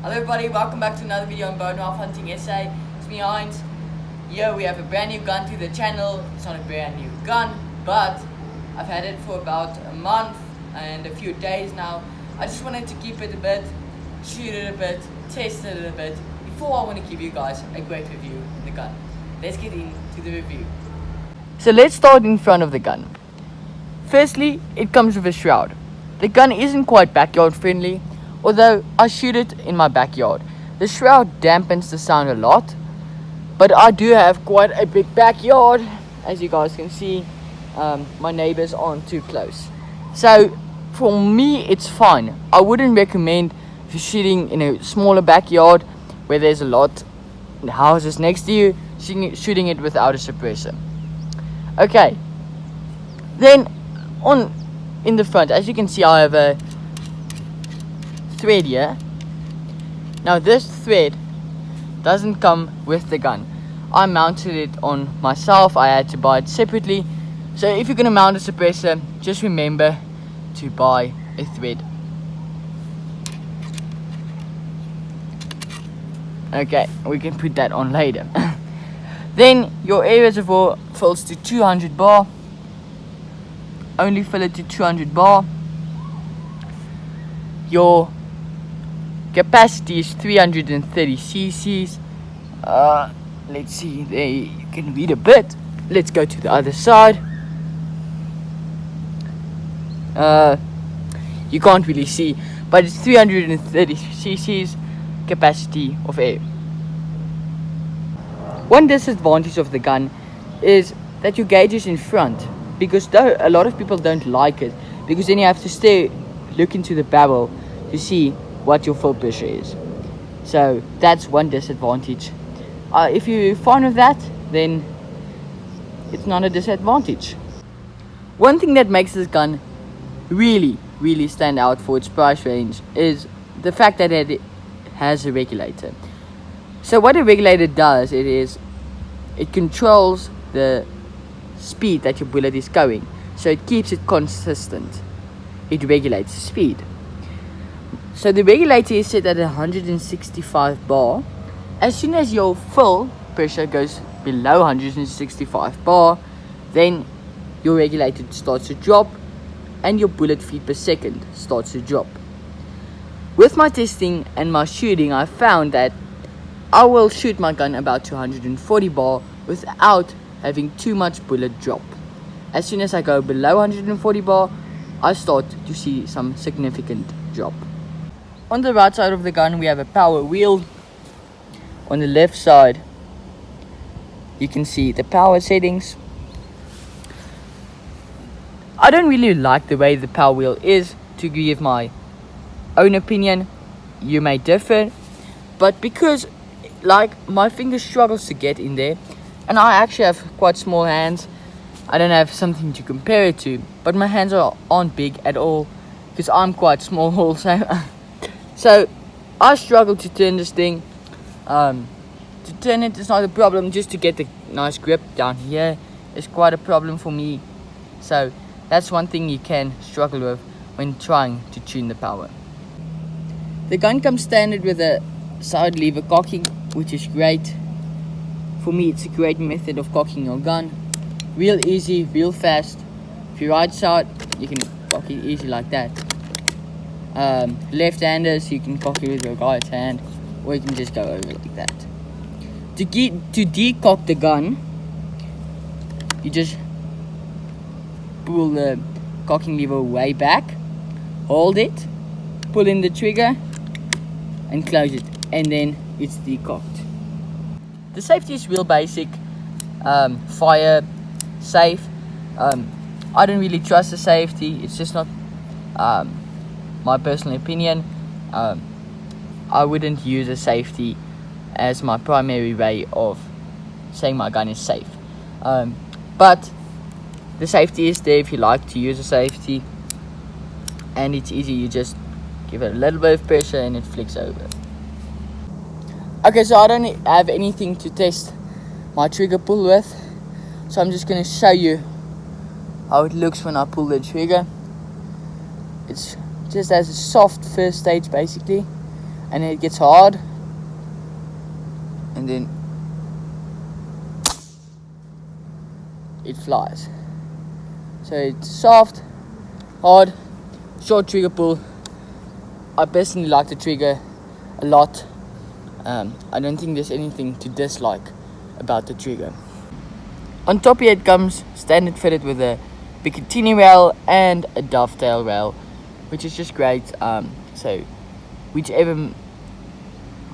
Hello everybody, welcome back to another video on bone knife hunting SA. It's me Heinz. Here we have a brand new gun to the channel. It's not a brand new gun, but I've had it for about a month and a few days now. I just wanted to keep it a bit, shoot it a bit, test it a bit before I want to give you guys a great review of the gun. Let's get into the review. So let's start in front of the gun. Firstly, it comes with a shroud. The gun isn't quite backyard friendly, although I shoot it in my backyard. The shroud dampens the sound a lot, but I do have quite a big backyard. As you guys can see, my neighbors aren't too close. So for me, it's fine. I wouldn't recommend if you're shooting in a smaller backyard where there's a lot of houses next to you, shooting it without a suppressor. Okay, then in the front, as you can see, I have a thread here. Now this thread doesn't come with the gun. I mounted it on myself. I had to buy it separately. So if you're going to mount a suppressor, just remember to buy a thread. Okay, we can put that on later. Then your air reservoir fills to 200 bar. Only fill it to 200 bar. Your capacity is 330 cc's. Let's see, there you can read a bit. Let's go to the other side. You can't really see, but it's 330 cc's capacity of air. One disadvantage of the gun is that your gauge is in front, because though a lot of people don't like it, because then you have to look into the barrel to see what your full pressure is. So that's one disadvantage. If you're fine with that, then it's not a disadvantage. One thing that makes this gun really stand out for its price range is the fact that it has a regulator. So what a regulator does, it controls the speed that your bullet is going, so it keeps it consistent. It regulates the speed. So the regulator is set at 165 bar. As soon as your full pressure goes below 165 bar, then your regulator starts to drop and your bullet feet per second starts to drop. With my testing and my shooting, I found that I will shoot my gun about 240 bar without having too much bullet drop. As soon as I go below 140 bar, I start to see some significant drop. On the right side of the gun, we have a power wheel. On the left side, you can see the power settings. I don't really like the way the power wheel is, to give my own opinion. You may differ, but because my finger struggles to get in there, and I actually have quite small hands, I don't have something to compare it to, but my hands aren't big at all because I'm quite small also. So I struggle to turn this thing. To turn it is not a problem, just to get the nice grip down here is quite a problem for me. So that's one thing you can struggle with when trying to tune the power. The gun comes standard with a side lever cocking, which is great. For me, it's a great method of cocking your gun. Real easy, real fast. If you're right side, you can cock it easy like that. Left-handers, you can cock it with your right hand, or you can just go over like that. To decock the gun, you just pull the cocking lever way back, hold it, pull in the trigger, and close it, and then it's decocked. The safety is real basic, fire safe. I don't really trust the safety. It's just not my personal opinion. I wouldn't use a safety as my primary way of saying my gun is safe. But the safety is there if you like to use a safety, and it's easy. You just give it a little bit of pressure and it flicks over. Okay, so I don't have anything to test my trigger pull with, so I'm just going to show you how it looks when I pull the trigger. It's just as a soft first stage basically. and then it gets hard, and then it flies. So it's soft, hard, short trigger pull. I personally like the trigger a lot. I don't think there's anything to dislike about the trigger. On top here it comes standard fitted with a Picatinny rail and a dovetail rail, which is just great. So whichever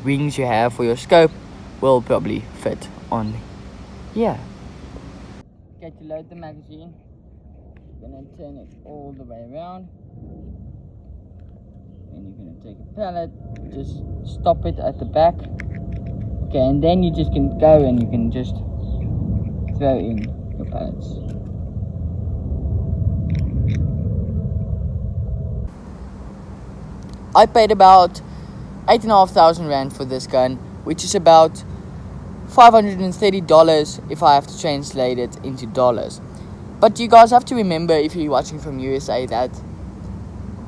rings you have for your scope will probably fit on here. Okay, to load the magazine, you're gonna turn it all the way around. And you're gonna take a pellet, just stop it at the back. Okay, and then you just can go and you can just throw in your pellets. I paid about 8,500 rand for this gun, which is about $530 if I have to translate it into dollars. But you guys have to remember, if you're watching from USA, that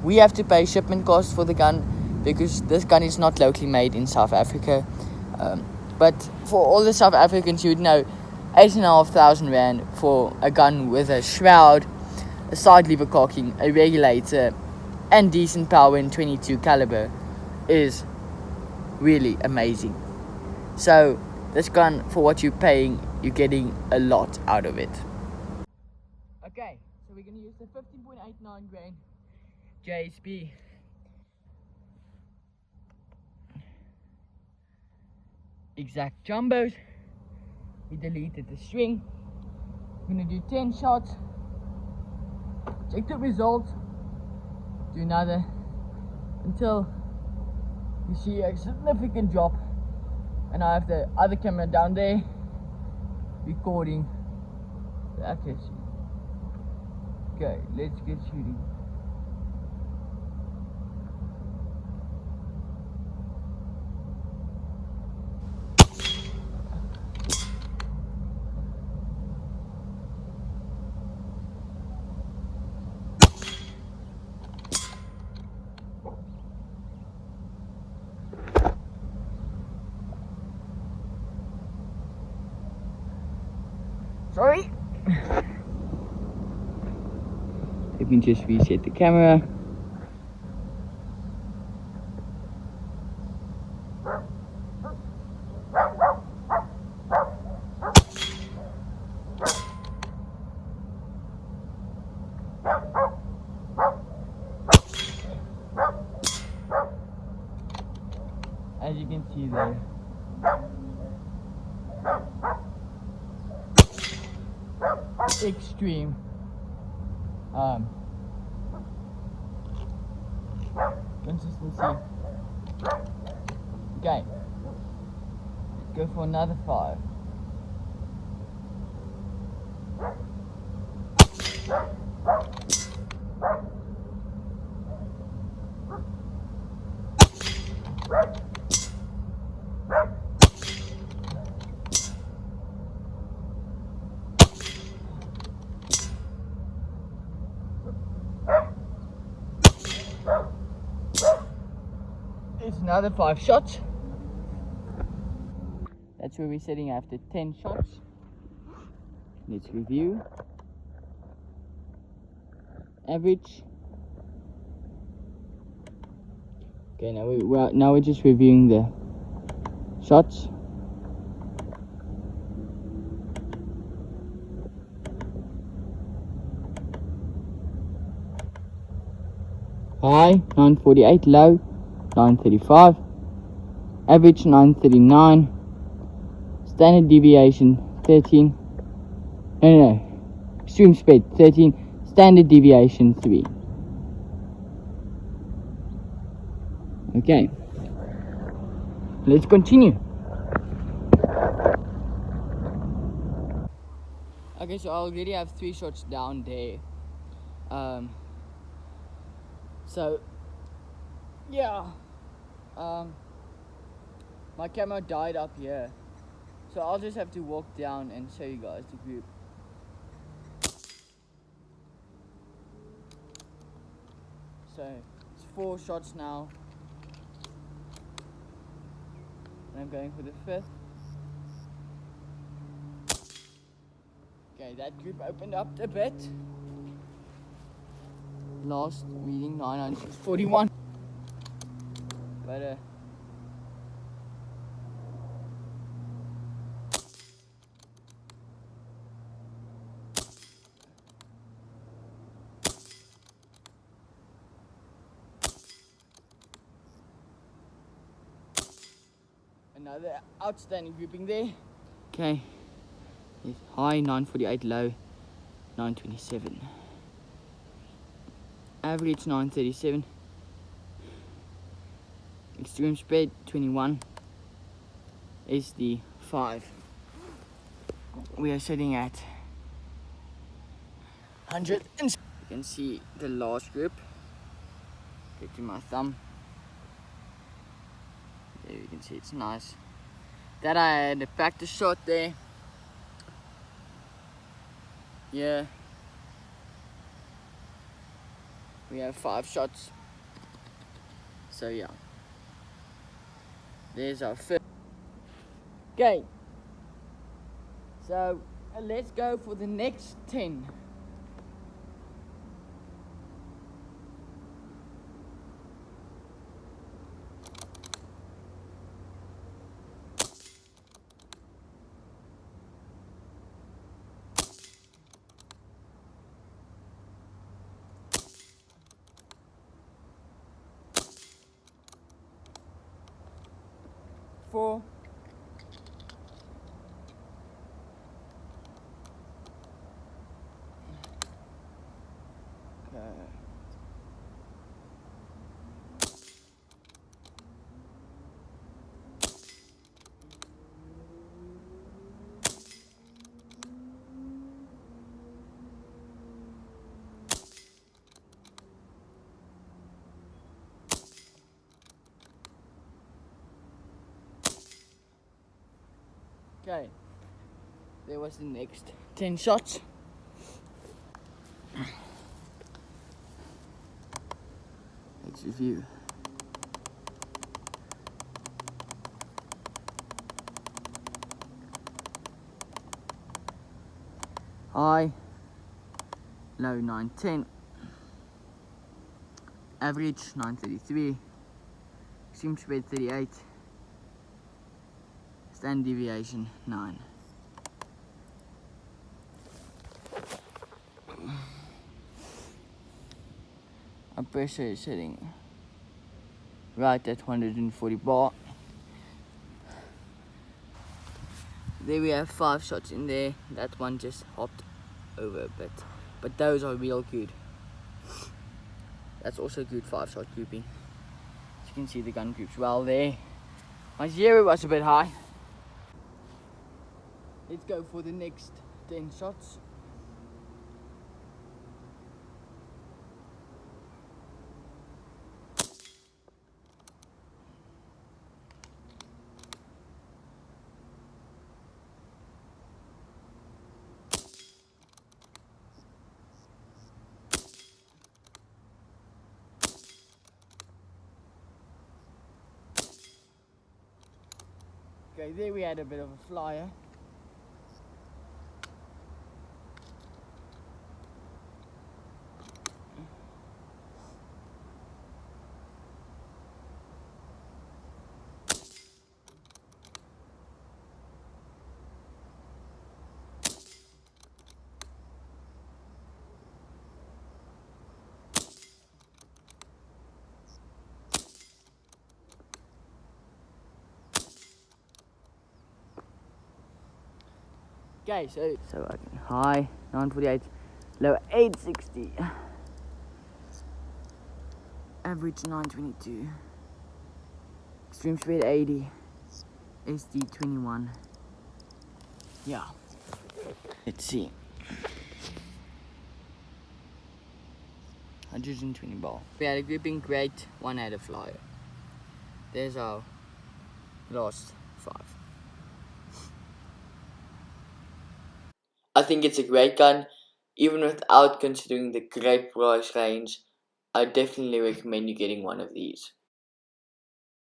we have to pay shipment costs for the gun because this gun is not locally made in South Africa. But for all the South Africans, you would know 8,500 rand for a gun with a shroud, a side lever cocking, a regulator, and decent power in 22 caliber is really amazing. So this gun, for what you're paying, you're getting a lot out of it. Okay, so we're going to use the 15.89 grain JSP. Exact jumbos. We deleted the string. We're going to do 10 shots. Check the results. Do another until you see a significant drop. And I have the other camera down there recording the accuracy. Okay, let's get shooting. Sorry. Let me just reset the camera. As you can see there, extreme consistency. Okay, let's go for another 5. It's another 5 shots. That's where we're sitting after 10 shots. Let's review. Average. Okay, now we're just reviewing the shots. High 948, low 935, average 939, standard deviation 13, extreme speed 13, standard deviation 3. Okay, let's continue. Okay, so I already have 3 shots down there. So yeah, my camera died up here, so I'll just have to walk down and show you guys the group. So it's 4 shots now. And I'm going for the 5th. Okay, that group opened up a bit. Last reading 941. But another outstanding grouping there. Okay, it's high 948, low 927. Average 937. Extreme spread 21 is the 5. We are sitting at 100. You can see the last group. Get to my thumb. There you can see it's nice. That I had a practice shot there. Yeah. We have 5 shots. So yeah. There's our 5th. Okay. So let's go for the next 10. Four. Okay. Okay, there was the next 10 shots. Let's review. High, low 910. Average 933. Extreme spread 38. Standard deviation 9. Our pressure is sitting right at 140 bar. There we have 5 shots in there. That one just hopped over a bit, but those are real good. That's also good 5-shot grouping. As you can see, the gun groups well there. My zero was a bit high. Let's go for the next 10 shots. Okay, there we had a bit of a flyer. Okay, so I can high 948, low 860, average 922, extreme spread 80, SD 21. Yeah, let's see. 120 ball. We had a gripping great, one had a flyer. There's our last 5. I think it's a great gun, even without considering the great price range. I definitely recommend you getting one of these.